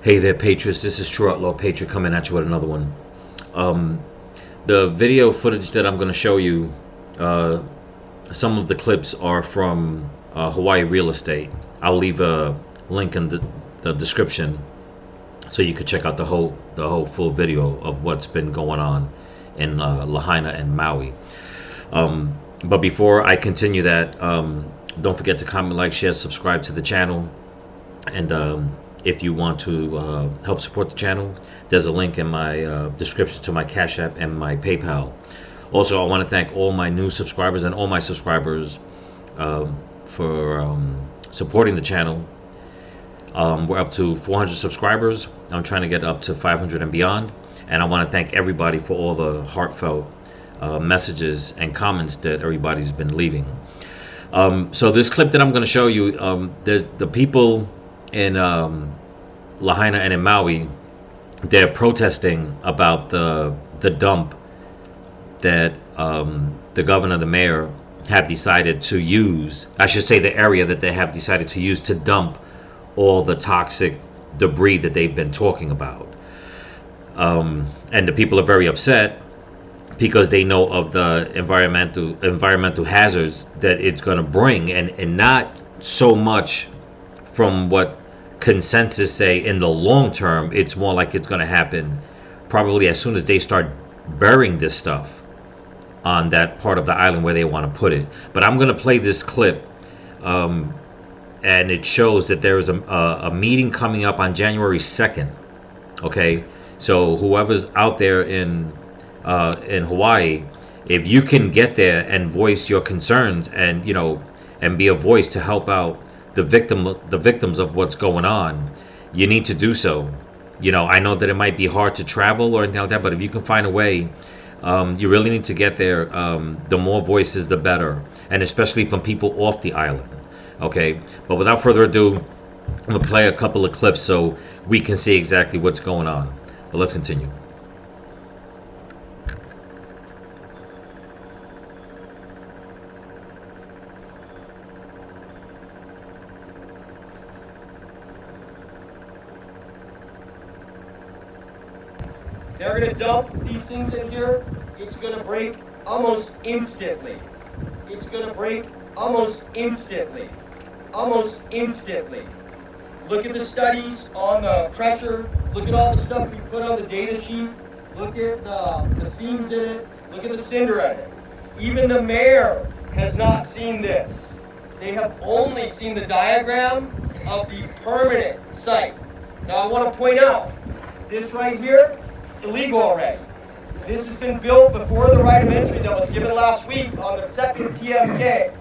Hey there, Patriots. This is True Outlaw Patriot coming at you with another one. The video footage that I'm going to show you, some of the clips are from Hawaii real estate. I'll leave a link in the description so you could check out the whole full video of what's been going on in Lahaina and Maui. But before I continue that, don't forget to comment, like, share, subscribe to the channel, and if you want to help support the channel, there's a link in my description to my Cash App and my PayPal. Also, I want to thank all my new subscribers and all my subscribers for supporting the channel. We're up to 400 subscribers. I'm trying to get up to 500 and beyond. And I want to thank everybody for all the heartfelt messages and comments that everybody's been leaving. So this clip that I'm going to show you, there's the people in Lahaina and in Maui. They're protesting about the dump that the governor, the mayor, have decided to use. I should say the area that they have decided to use to dump all the toxic debris that they've been talking about. And the people are very upset because they know of the environmental hazards that it's going to bring, and not so much from what consensus say in the long term. It's more like it's going to happen probably as soon as they start burying this stuff on that part of the island where they want to put it. But I'm going to play this clip, and it shows that there is a meeting coming up on January 2nd. Okay, so whoever's out there in Hawaii, if you can get there and voice your concerns, and and be a voice to help out the victims of what's going on, you need to do so. I know that it might be hard to travel or anything like that, but if you can find a way, you really need to get there. The more voices, the better, and especially from people off the island. Okay, but without further ado, I'm gonna play a couple of clips so we can see exactly what's going on. But let's continue. They're going to dump these things in here. It's going to break almost instantly. It's going to break almost instantly. Almost instantly. Look at the studies on the pressure. Look at all the stuff we put on the data sheet. Look at the seams in it. Look at the cinder in it. Even the mayor has not seen this. They have only seen the diagram of the permanent site. Now I want to point out, this right here, illegal already. This has been built before the right of entry that was given last week on the second TMK.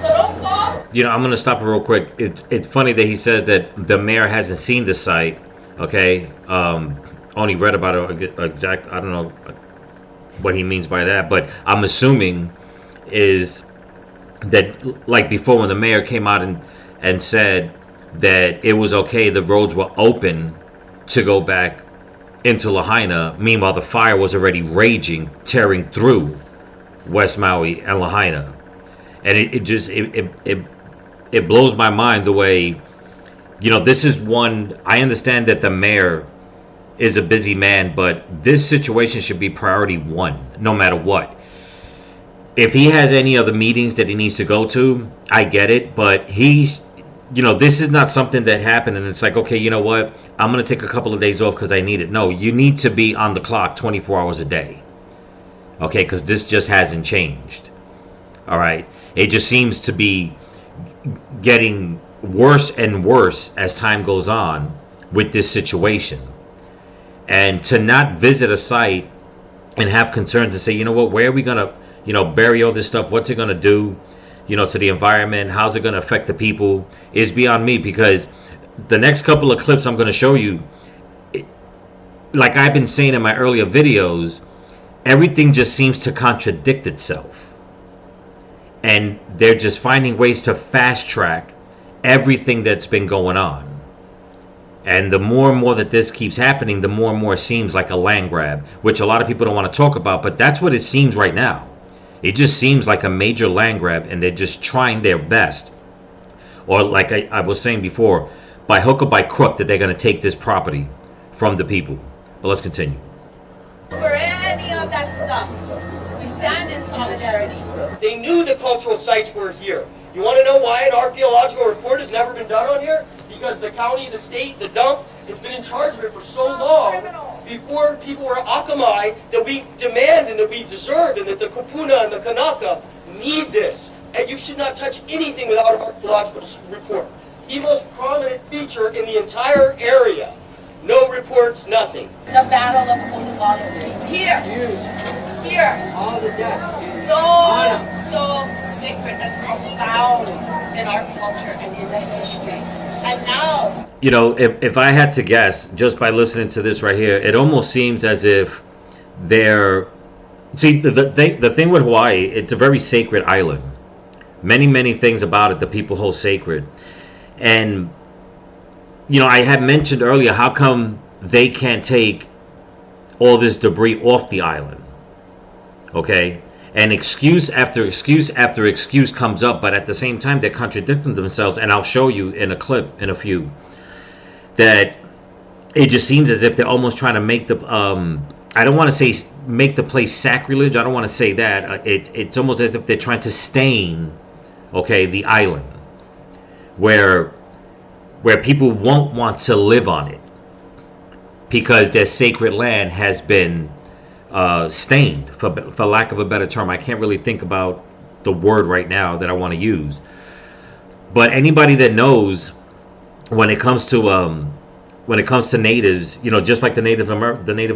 So don't fall. I'm going to stop real quick. It's funny that he says that the mayor hasn't seen the site. Okay, only read about it exact. I don't know what he means by that, but I'm assuming is that, like before, when the mayor came out and said that it was okay, the roads were open to go back into Lahaina. Meanwhile, the fire was already raging, tearing through West Maui and Lahaina, and it blows my mind the way, this is one. I understand that the mayor is a busy man, but this situation should be priority one, no matter what. If he has any other meetings that he needs to go to, I get it, but this is not something that happened and it's like, okay, you know what? I'm going to take a couple of days off because I need it. No, you need to be on the clock 24 hours a day. Okay, because this just hasn't changed. All right. It just seems to be getting worse and worse as time goes on with this situation. And to not visit a site and have concerns and say, you know what, where are we going to, bury all this stuff? What's it going to do? To the environment, how's it going to affect the people, is beyond me. Because the next couple of clips I'm going to show you, like I've been saying in my earlier videos, everything just seems to contradict itself, and they're just finding ways to fast track everything that's been going on. And the more and more that this keeps happening, the more and more it seems like a land grab, which a lot of people don't want to talk about, but that's what it seems right now. It just seems like a major land grab, and they're just trying their best. Or like I was saying before, by hook or by crook that they're going to take this property from the people. But let's continue. For any of that stuff, we stand in solidarity. They knew the cultural sites were here. You want to know why an archaeological report has never been done on here? Because the county, the state, the dump has been in charge of it for so long before people were akamai that we demand and that we deserve and that the Kupuna and the Kanaka need this. And you should not touch anything without an archaeological report. The most prominent feature in the entire area. No reports, nothing. The Battle of Honolulu. Here. All the deaths. So sacred and profound in our culture and in the history. And now, You know, if I had to guess, just by listening to this right here, it almost seems as if they're... See, the thing with Hawaii, it's a very sacred island. Many things about it the people hold sacred. And, you know, I had mentioned earlier, how come they can't take all this debris off the island? Okay? And excuse after excuse after excuse comes up, but at the same time, they're contradicting themselves. And I'll show you in a clip, in a few, that it just seems as if they're almost trying to make the... I don't want to say make the place sacrilege. I don't want to say that. It's almost as if they're trying to stain, okay, the island, where people won't want to live on it because their sacred land has been stained, for lack of a better term. I can't really think about the word right now that I want to use. But anybody that knows, when it comes to natives, you know, just like the Native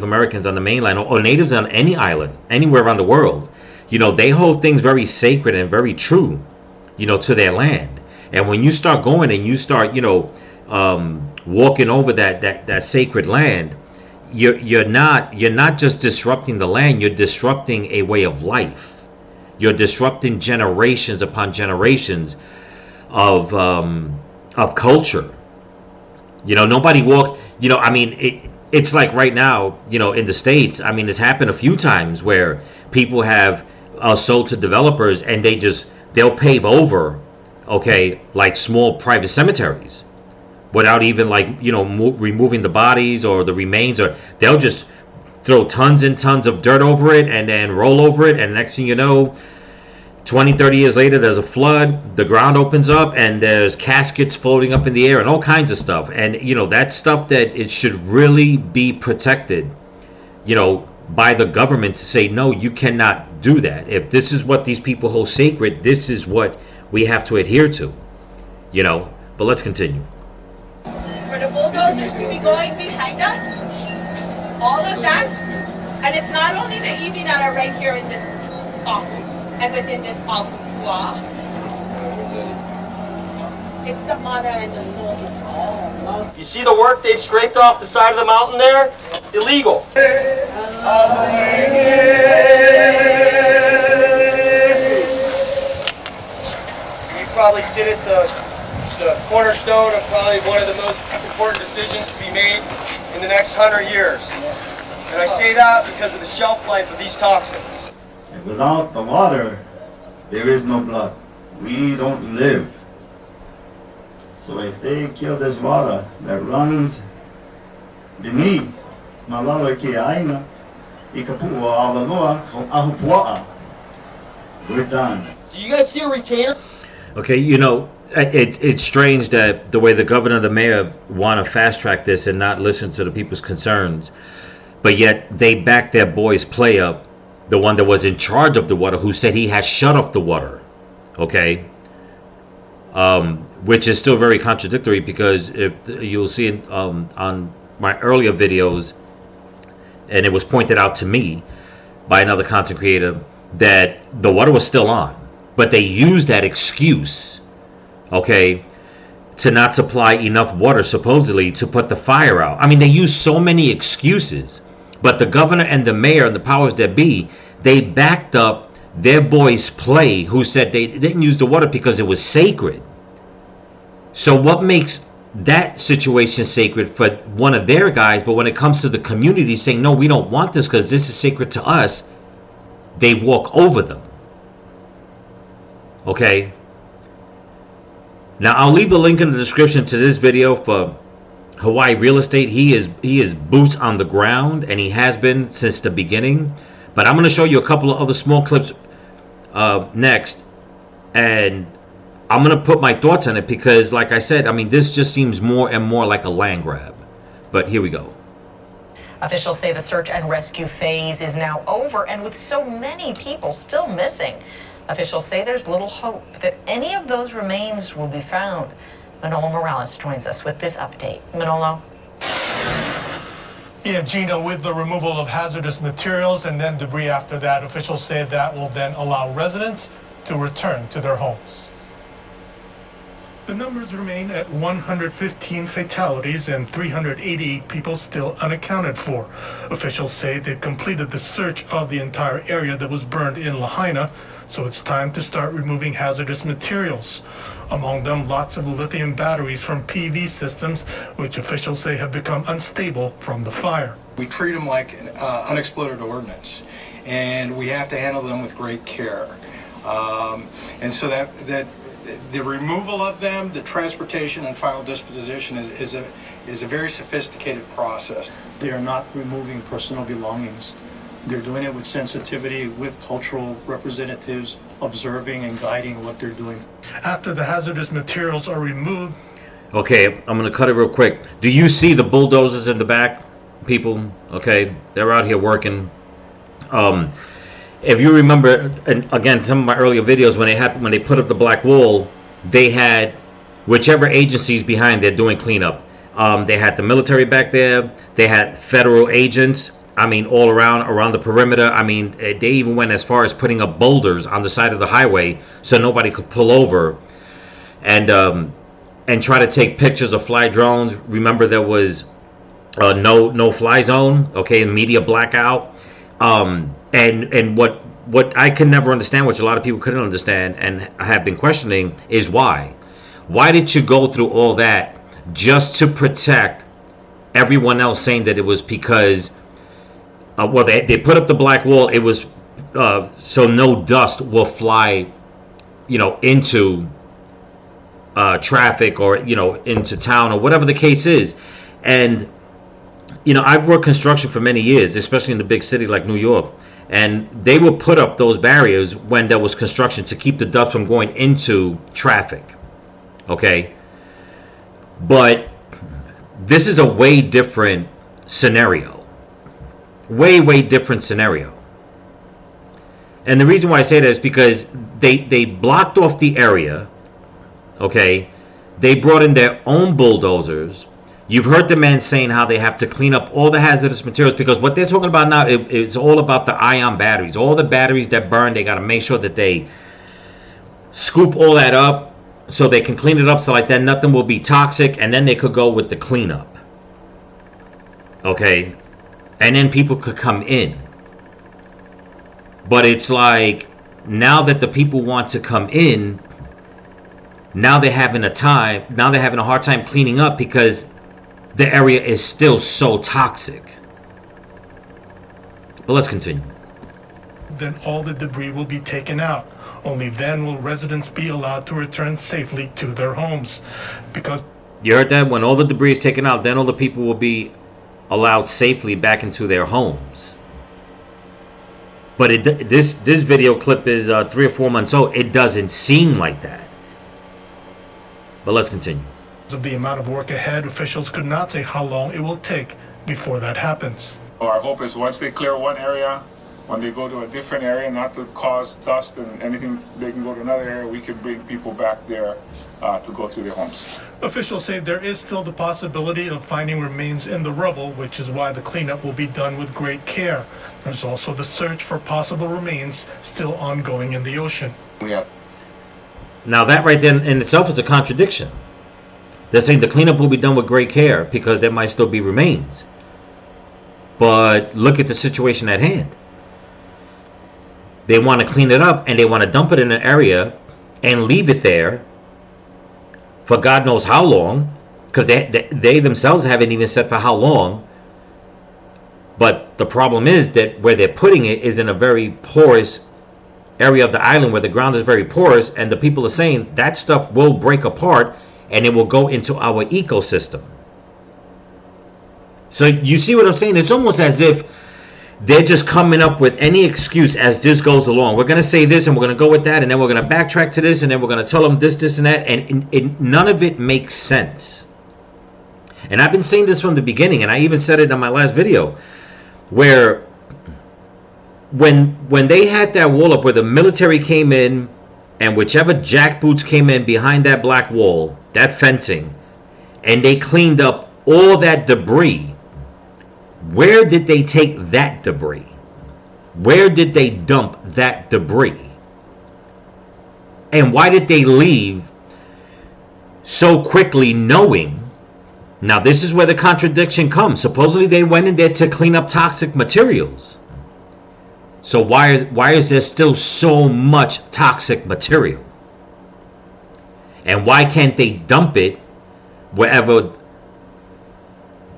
Americans on the mainland, or natives on any island, anywhere around the world, you know, they hold things very sacred and very true, you know, to their land. And when you start going and you start, you know, walking over that sacred land, you're not just disrupting the land, you're disrupting a way of life. You're disrupting generations upon generations of culture. You know, nobody walked, you know, I mean, it's like right now, you know, in the States, I mean, it's happened a few times where people have sold to developers and they'll pave over, okay, like small private cemeteries without even, like, you know, removing the bodies or the remains, or they'll just throw tons and tons of dirt over it and then roll over it. And next thing you know, 20-30 years later, there's a flood, the ground opens up, and there's caskets floating up in the air and all kinds of stuff. And, you know, that's stuff that it should really be protected, you know, by the government, to say, no, you cannot do that. If this is what these people hold sacred, this is what we have to adhere to, you know. But let's continue. for the bulldozers to be going behind us, all of that, and it's not only the iwi that are right here in this and within this Apupua. It's the mana and the souls of all. You see the work they've scraped off the side of the mountain there? Illegal. You probably sit at the cornerstone of probably one of the most important decisions to be made in the next 100 years. And I say that because of the shelf life of these toxins. And without the water, there is no blood. We don't live. So if they kill this water that runs beneath Malala ke aina, ikapua avaloa ahupua'a, we're done. Do you guys see a retainer? Okay, you know, it's strange that the way the governor and the mayor want to fast track this and not listen to the people's concerns, but yet they back their boy's play up, the one that was in charge of the water, who said he has shut off the water. Okay, which is still very contradictory, because if you'll see on my earlier videos, and it was pointed out to me by another content creator, that the water was still on, but they used that excuse, okay, to not supply enough water supposedly to put the fire out. I mean, they use so many excuses, but the governor and the mayor and the powers that be, they backed up their boy's play, who said they didn't use the water because it was sacred. So what makes that situation sacred for one of their guys, but when it comes to the community saying, no, we don't want this because this is sacred to us, they walk over them? Okay, Now I'll leave the link in the description to this video for Hawaii real estate. He is boots on the ground, and he has been since the beginning. But I'm going to show you a couple of other small clips next, and I'm going to put my thoughts on it because, like I said, I mean, this just seems more and more like a land grab. But here we go. Officials say the search and rescue phase is now over, and with so many people still missing, officials say there's little hope that any of those remains will be found. Manolo Morales joins us with this update. Manolo? Yeah, Gina, with the removal of hazardous materials and then debris after that, officials say that will then allow residents to return to their homes. The numbers remain at 115 fatalities and 388 people still unaccounted for. Officials say they've completed the search of the entire area that was burned in Lahaina, so it's time to start removing hazardous materials. Among them, lots of lithium batteries from PV systems, which officials say have become unstable from the fire. We treat them like an unexploded ordnance, and we have to handle them with great care. And so that the removal of them, the transportation and final disposition is a very sophisticated process. They are not removing personal belongings. They're doing it with sensitivity, with cultural representatives observing and guiding what they're doing. After the hazardous materials are removed. Okay, I'm going to cut it real quick. Do you see the bulldozers in the back, people? Okay, they're out here working. If you remember, and again, some of my earlier videos, when they put up the black wall, they had whichever agencies behind there doing cleanup. They had the military back there. They had federal agents. I mean, all around the perimeter. I mean, they even went as far as putting up boulders on the side of the highway so nobody could pull over and try to take pictures of fly drones. Remember, there was no fly zone. Okay, media blackout. And what I can never understand, which a lot of people couldn't understand and have been questioning, is why did you go through all that just to protect everyone else, saying that it was because well, they put up the black wall, it was so no dust will fly, into traffic or into town or whatever the case is. And I've worked construction for many years, especially in the big city like New York, and they will put up those barriers when there was construction to keep the dust from going into traffic. Okay, but this is a way different scenario. Way different scenario. And the reason why I say that is because they blocked off the area. Okay, they brought in their own bulldozers. You've heard the man saying how they have to clean up all the hazardous materials, because what they're talking about now it's all about the ion batteries. All the batteries that burn, they got to make sure that they scoop all that up so they can clean it up, so like that nothing will be toxic, and then they could go with the cleanup. Okay, and then people could come in. But it's like, now that the people want to come in, now they're having a hard time cleaning up because the area is still so toxic. But let's continue. Then all the debris will be taken out. Only then will residents be allowed to return safely to their homes. Because you heard that? When all the debris is taken out, then all the people will be allowed safely back into their homes. But this video clip is 3 or 4 months old. It doesn't seem like that. But let's continue. of the amount of work ahead, officials could not say how long it will take before that happens. Our hope is once they clear one area, when they go to a different area, not to cause dust and anything, they can go to another area, we can bring people back there to go through their homes. Officials say there is still the possibility of finding remains in the rubble, which is why the cleanup will be done with great care. There's also the search for possible remains still ongoing in the ocean. Now that right there in itself is a contradiction. They're saying the cleanup will be done with great care because there might still be remains. But look at the situation at hand. They want to clean it up and they want to dump it in an area and leave it there for God knows how long, because they themselves haven't even said for how long. But the problem is that where they're putting it is in a very porous area of the island where the ground is very porous, and the people are saying that stuff will break apart and it will go into our ecosystem. So you see what I'm saying? It's almost as if they're just coming up with any excuse as this goes along. We're going to say this and we're going to go with that, and then we're going to backtrack to this, and then we're going to tell them this, and that, and none of it makes sense. And I've been saying this from the beginning, and I even said it in my last video, where when they had that wall up, where the military came in, and whichever jackboots came in behind that black wall, that fencing, and they cleaned up all that debris, where did they take that debris? Where did they dump that debris? And why did they leave so quickly, knowing? Now this is where the contradiction comes. Supposedly they went in there to clean up toxic materials. So why is there still so much toxic material? And why can't they dump it wherever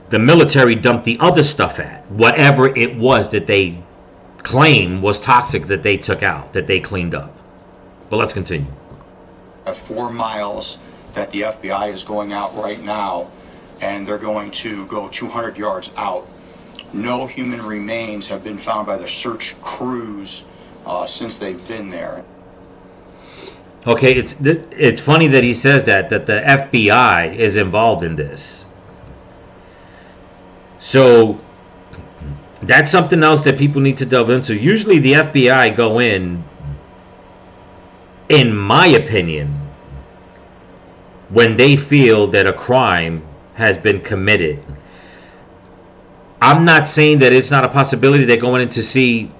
the military dumped the other stuff at? Whatever it was that they claim was toxic that they took out, that they cleaned up. But let's continue. 4 miles that the FBI is going out right now, and they're going to go 200 yards out. No human remains have been found by the search crews since they've been there. Okay, it's funny that he says that the FBI is involved in this. So that's something else that people need to delve into. Usually the FBI go in my opinion, when they feel that a crime has been committed. I'm not saying that it's not a possibility they're going in to see.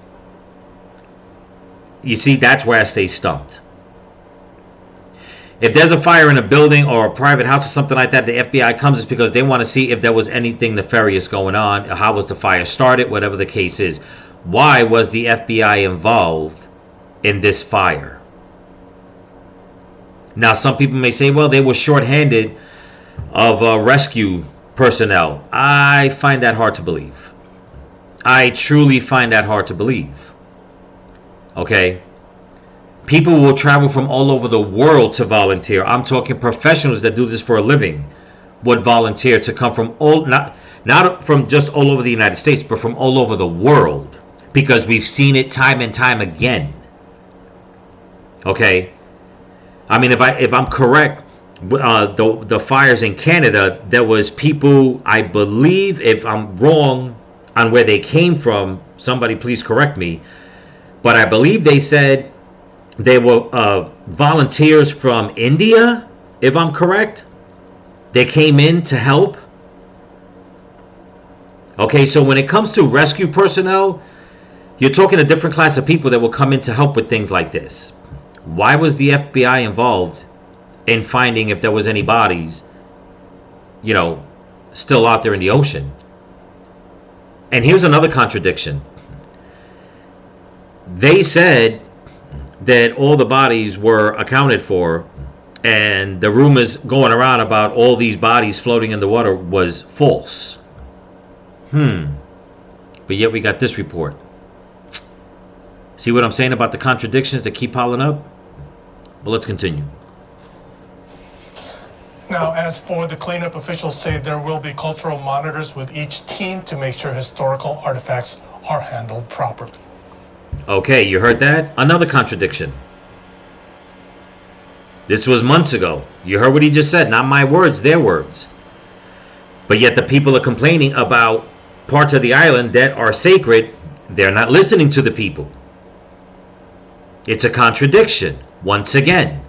You see, that's where I stay stumped. If there's a fire in a building or a private house or something like that, the FBI comes is because they want to see if there was anything nefarious going on, how was the fire started, whatever the case is. Why was the FBI involved in this fire? Now, some people may say, well, they were shorthanded of rescue personnel. I find that hard to believe. I truly find that hard to believe. Okay? People will travel from all over the world to volunteer. I'm talking professionals that do this for a living would volunteer to come from all, not from just all over the United States, but from all over the world, because we've seen it time and time again. Okay? I mean, if I'm correct, the fires in Canada, there was people, I believe, if I'm wrong on where they came from, somebody please correct me, but I believe they said they were volunteers from India, if I'm correct. They came in to help. Okay, so when it comes to rescue personnel, you're talking a different class of people that will come in to help with things like this. Why was the FBI involved in finding if there was any bodies, you know, still out there in the ocean? And here's another contradiction. They said that all the bodies were accounted for, and the rumors going around about all these bodies floating in the water was false. But yet we got this report. See what I'm saying about the contradictions that keep piling up? But let's continue. Now, as for the cleanup, officials say there will be cultural monitors with each team to make sure historical artifacts are handled properly. Okay, you heard that? Another contradiction. This was months ago. You heard what he just said. Not my words, their words. But yet the people are complaining about parts of the island that are sacred. They're not listening to the people. It's a contradiction, once again.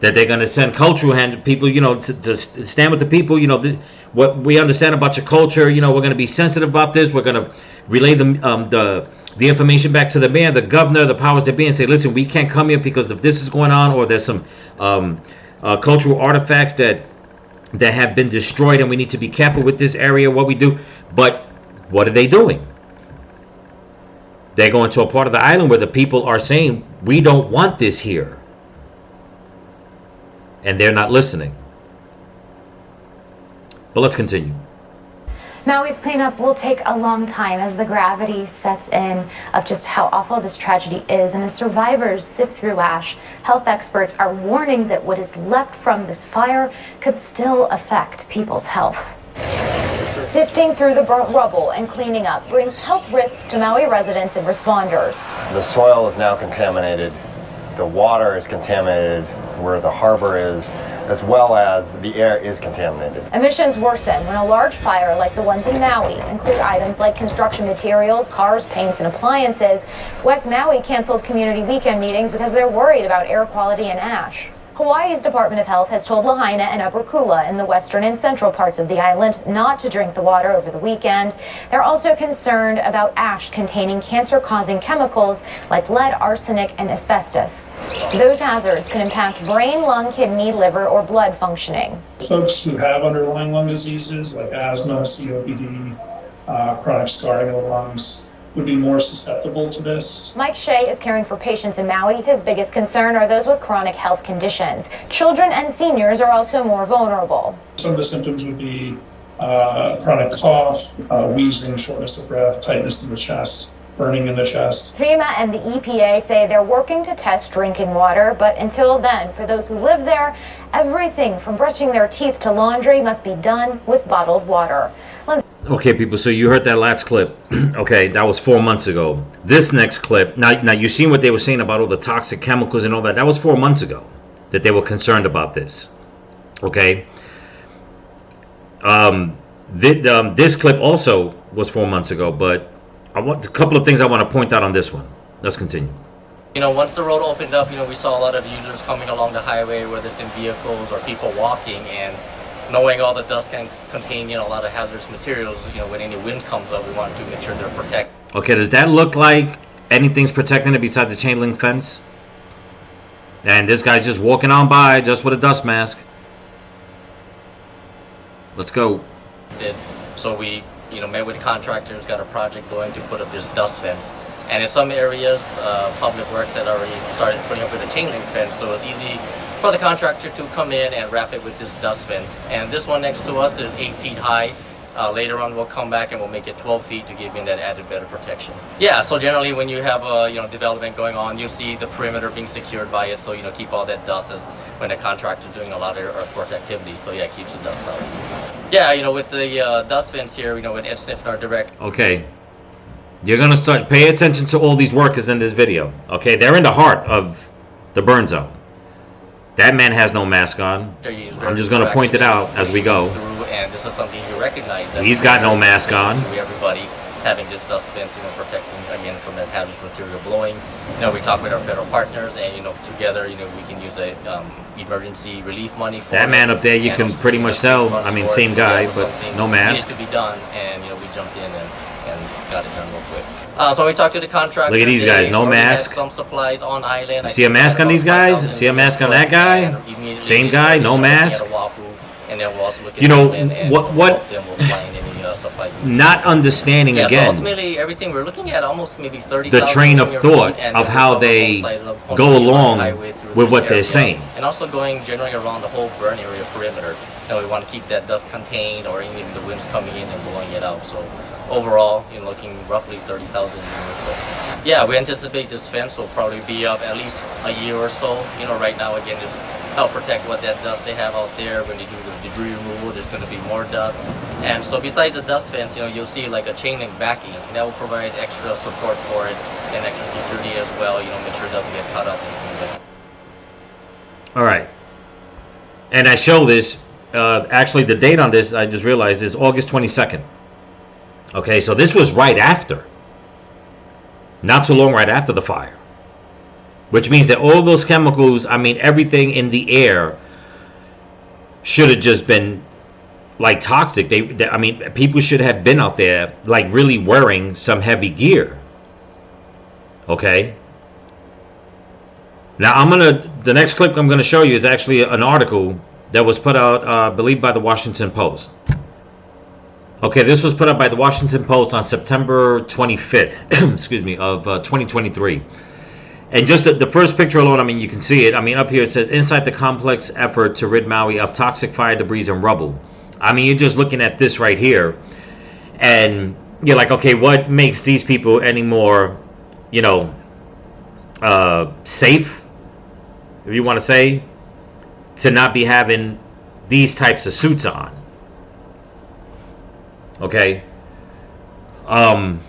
That they're going to send cultural people, you know, to stand with the people. You know, what we understand about your culture. You know, we're going to be sensitive about this. We're going to relay the information back to the mayor, the governor, the powers that be, and say, listen, we can't come here because if this is going on, or there's some cultural artifacts that have been destroyed, and we need to be careful with this area, what we do. But what are they doing? They're going to a part of the island where the people are saying, we don't want this here. And they're not listening. But let's continue. Maui's cleanup will take a long time as the gravity sets in of just how awful this tragedy is. And as survivors sift through ash, health experts are warning that what is left from this fire could still affect people's health. Sifting through the burnt rubble and cleaning up brings health risks to Maui residents and responders. The soil is now contaminated. The water is contaminated where the harbor is, as well as the air is contaminated. Emissions worsen when a large fire like the ones in Maui include items like construction materials, cars, paints, and appliances. West Maui canceled community weekend meetings because they're worried about air quality and ash. Hawaii's Department of Health has told Lahaina and Upper Kula in the western and central parts of the island not to drink the water over the weekend. They're also concerned about ash containing cancer-causing chemicals like lead, arsenic, and asbestos. Those hazards can impact brain, lung, kidney, liver, or blood functioning. Folks who have underlying lung diseases like asthma, COPD, chronic scarring of the lungs, would be more susceptible to this. Mike Shea is caring for patients in Maui. His biggest concern are those with chronic health conditions. Children and seniors are also more vulnerable. Some of the symptoms would be chronic cough, wheezing, shortness of breath, tightness in the chest, burning in the chest. FEMA and the EPA say they're working to test drinking water, but until then, for those who live there, everything from brushing their teeth to laundry must be done with bottled water. Okay, people, so you heard that last clip. Okay, that was 4 months ago. This next clip, now you seen what they were saying about all the toxic chemicals and all that. That was 4 months ago that they were concerned about this. Okay. This clip also was 4 months ago, but I want a couple of things I want to point out on this one. Let's continue. You know, once the road opened up, you know, we saw a lot of users coming along the highway, whether it's in vehicles or people walking, and knowing all the dust can contain, you know, a lot of hazardous materials, you know, when any wind comes up, we want to make sure they're protected. Okay, does that look like anything's protecting it besides the chain link fence? And this guy's just walking on by just with a dust mask. Let's go. So we, you know, met with contractors, got a project going to put up this dust fence. And in some areas, Public Works had already started putting up with a chain link fence, so it's easy for the contractor to come in and wrap it with this dust fence. And this one next to us is 8 feet high. Later on we'll come back and we'll make it 12 feet to give you that added better protection. Yeah, so generally when you have a development going on, you see the perimeter being secured by it, so keep all that dust as when the contractor is doing a lot of earthwork activities. So yeah, it keeps the dust out. Yeah, with the dust fence here, with Ed Sniff, our direct. Okay. You're gonna start pay attention to all these workers in this video. Okay, they're in the heart of the burn zone. That man has no mask on. I'm just going to point it out as we go. And this is something you recognize. He's got no mask on. Everybody having this dust fence, protecting again from that hazardous material blowing. We talk with our federal partners, and together, we can use the emergency relief money. For that man up there, you can pretty much tell. I mean, same guy, but no mask. Needed to be done, and we jumped in and got it done real quick. So we talked to the contractor. Look at these guys, no mask. Some supplies on island. See a mask on these guys? See a mask on that guy? Same guy, no mask. Not understanding again. So ultimately, everything we're looking at almost maybe 30,000. The train of thought of how they go along with what they're saying. And also going generally around the whole burn area perimeter. We want to keep that dust contained, or even the winds coming in and blowing it out. So overall, looking roughly 30,000. Yeah, we anticipate this fence will probably be up at least a year or so. Right now, again, just help protect what that dust they have out there. When they do the debris removal, there's going to be more dust. And so besides the dust fence, you'll see like a chain link backing. That will provide extra support for it and extra security as well. Make sure it doesn't get caught up. All right. And I show this. Actually, the date on this, I just realized, is August 22nd. Okay, so this was right after. Not too long right after the fire. Which means that all those chemicals, I mean, everything in the air should have just been like toxic. I mean, people should have been out there like really wearing some heavy gear. Okay. Now the next clip I'm gonna show you is actually an article that was put out, I believe, by the Washington Post. Okay, this was put up by the Washington Post on September 25th, excuse me, of 2023. And just the first picture alone, I mean, you can see it. I mean, up here it says, inside the complex effort to rid Maui of toxic fire debris and rubble. I mean, you're just looking at this right here. And you're like, okay, what makes these people any more, you know, safe, if you want to say, to not be having these types of suits on? Okay. And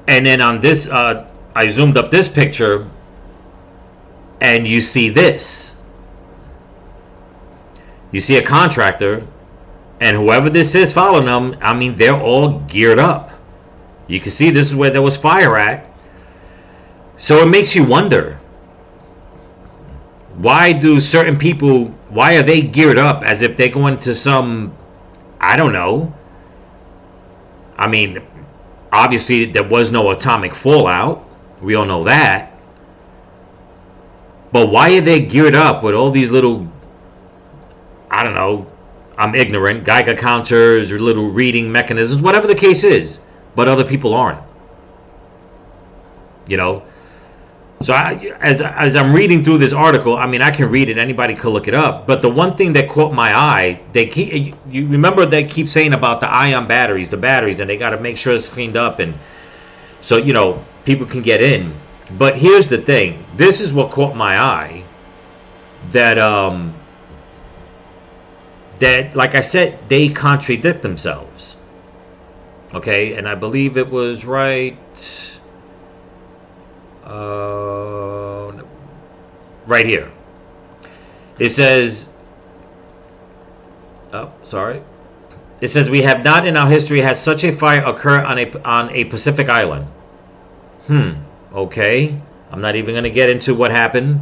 then on this, I zoomed up this picture, and you see this. You see a contractor, and whoever this is following them, I mean, they're all geared up. You can see this is where there was fire at. So it makes you wonder, why do certain people, why are they geared up as if they're going to some, I don't know. I mean, obviously there was no atomic fallout. We all know that. But why are they geared up with all these little, I don't know, I'm ignorant, Geiger counters or little reading mechanisms, whatever the case is, but other people aren't? You know? So as I'm reading through this article, I mean, I can read it, anybody could look it up, but the one thing that caught my eye, you remember they keep saying about the ion batteries, the batteries, and they got to make sure it's cleaned up, and so, you know, people can get in. But here's the thing, this is what caught my eye, that that, like I said, they contradict themselves. Okay, and I believe it was right here. It says, it says, we have not in our history had such a fire occur on a Pacific island. Okay, I'm not even going to get into what happened.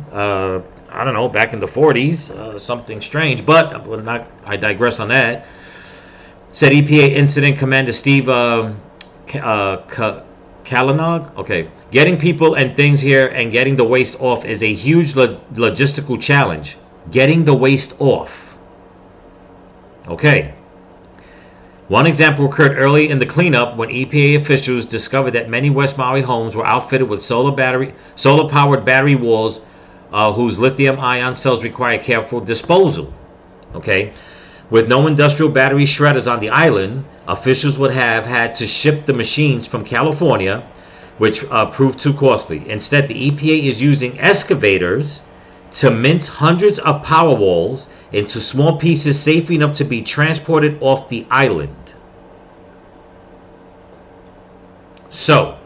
I don't know, back in the 40s, something strange, but I digress on that. Said EPA Incident Commander Steve Kalanog. Okay, getting people and things here and getting the waste off is a huge logistical challenge. Getting the waste off. Okay. One example occurred early in the cleanup when EPA officials discovered that many West Maui homes were outfitted with solar-powered battery walls whose lithium-ion cells require careful disposal. Okay. With no industrial battery shredders on the island, officials would have had to ship the machines from California, which proved too costly. Instead, the EPA is using excavators to mince hundreds of power walls into small pieces safe enough to be transported off the island. So,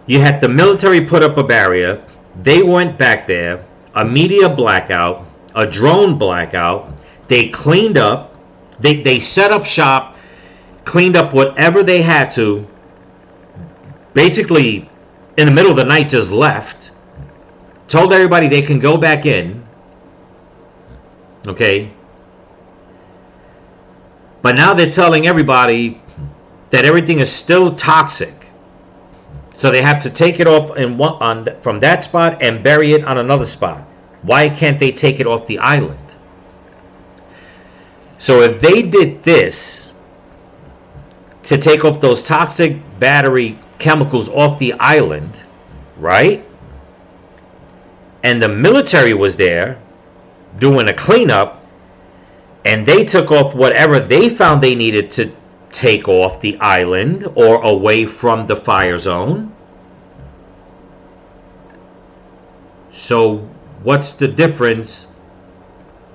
you had the military put up a barrier. They went back there, a media blackout, a drone blackout. They cleaned up. They set up shop, cleaned up whatever they had to. Basically, in the middle of the night, just left. Told everybody they can go back in. Okay. But now they're telling everybody that everything is still toxic. So they have to take it off from that spot and bury it on another spot. Why can't they take it off the island? So if they did this to take off those toxic battery chemicals off the island, right? And the military was there doing a cleanup, and they took off whatever they found they needed to take off the island or away from the fire zone. So what's the difference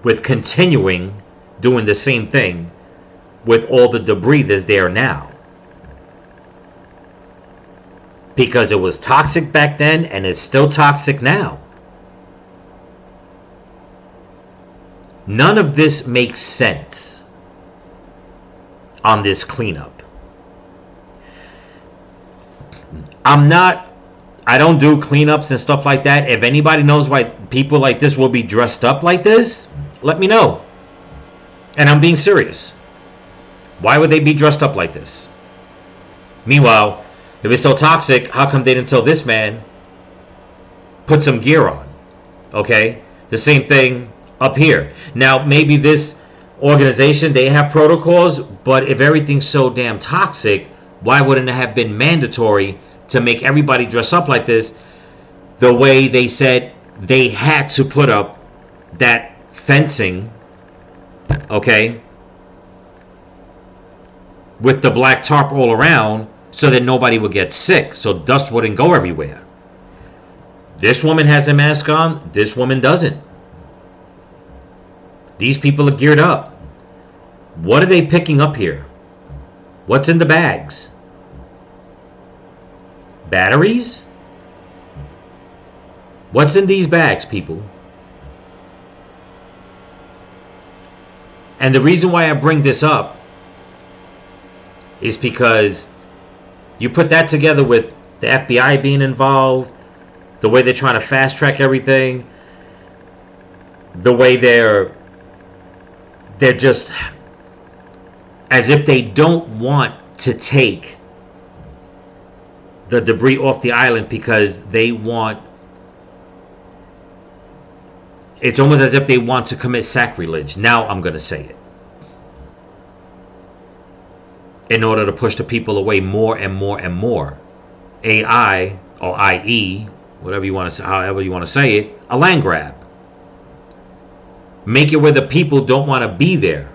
with continuing doing the same thing with all the debris that's there now? Because it was toxic back then and it's still toxic now. None of this makes sense on this cleanup. I don't do cleanups and stuff like that. If anybody knows why people like this will be dressed up like this, let me know. And I'm being serious. Why would they be dressed up like this? Meanwhile, if it's so toxic, how come they didn't tell this man, put some gear on? Okay? The same thing up here. Now, maybe this organization, they have protocols, but if everything's so damn toxic, why wouldn't it have been mandatory to make everybody dress up like this the way they said they had to put up that fencing, okay, with the black tarp all around so that nobody would get sick, so dust wouldn't go everywhere. This woman has a mask on, this woman doesn't. These people are geared up. What are they picking up here? What's in the bags? Batteries? What's in these bags, people? And the reason why I bring this up is because you put that together with the FBI being involved, the way they're trying to fast track everything, the way they're just as if they don't want to take the debris off the island because they want, it's almost as if they want to commit sacrilege. Now I'm going to say it. In order to push the people away more and more and more. AI or IE, whatever you want to say, however you want to say it, a land grab. Make it where the people don't want to be there.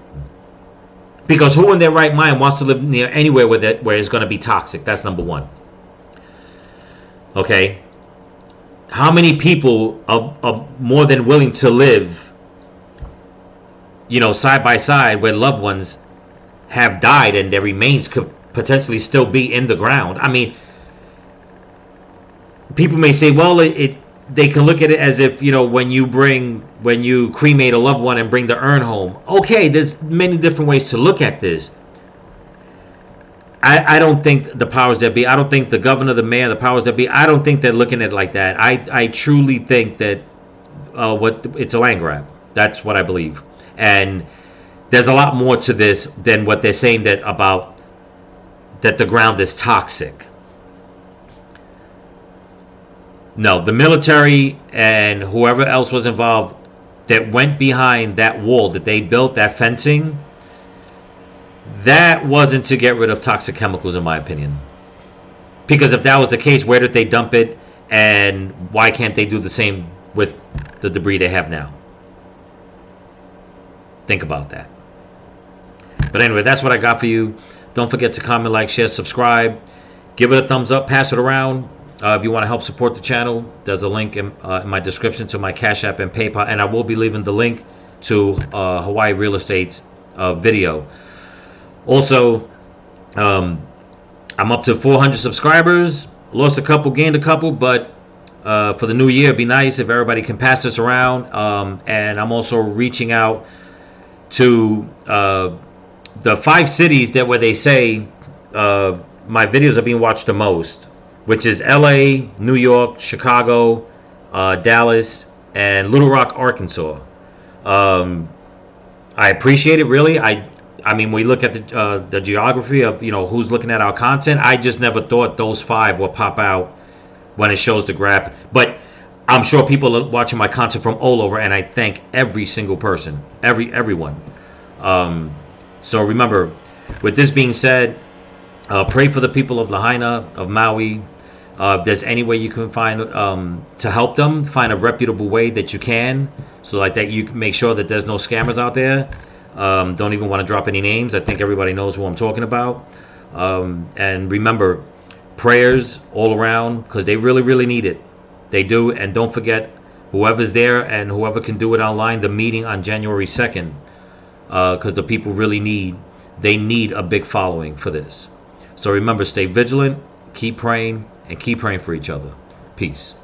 Because who in their right mind wants to live near anywhere where it's going to be toxic? That's number one. Okay? How many people are more than willing to live, you know, side by side where loved ones have died and their remains could potentially still be in the ground? I mean, people may say, well, they can look at it as if, you know, when you cremate a loved one and bring the urn home. Okay, there's many different ways to look at this. I don't think the powers that be, I don't think the governor, the mayor, the powers that be, I don't think they're looking at it like that. I truly think that it's a land grab. That's what I believe. And there's a lot more to this than what they're saying that the ground is toxic. No, the military and whoever else was involved that went behind that wall that they built, that fencing, that wasn't to get rid of toxic chemicals, in my opinion. Because if that was the case, where did they dump it? And why can't they do the same with the debris they have now? Think about that. But anyway, that's what I got for you. Don't forget to comment, like, share, subscribe. Give it a thumbs up. Pass it around. If you want to help support the channel, there's a link in my description to my Cash App and PayPal. And I will be leaving the link to Hawaii Real Estate's video. Also, I'm up to 400 subscribers. Lost a couple, gained a couple, but for the new year, it'd be nice if everybody can pass this around. And I'm also reaching out to the 5 cities where they say my videos are being watched the most, which is LA, New York, Chicago, Dallas, and Little Rock, Arkansas. I appreciate it, really. I mean, we look at the geography of, you know, who's looking at our content. I just never thought those 5 would pop out when it shows the graph. But I'm sure people are watching my content from all over, and I thank every single person, everyone. So remember, with this being said, pray for the people of Lahaina, of Maui. If there's any way you can find to help them, find a reputable way that you can, so like that you can make sure that there's no scammers out there. Don't even want to drop any names. I think everybody knows who I'm talking about. And remember, prayers all around, because they really, really need it. They do. And don't forget, whoever's there and whoever can do it online, the meeting on January 2nd, because the people really need a big following for this. So remember, stay vigilant, keep praying, and keep praying for each other. Peace.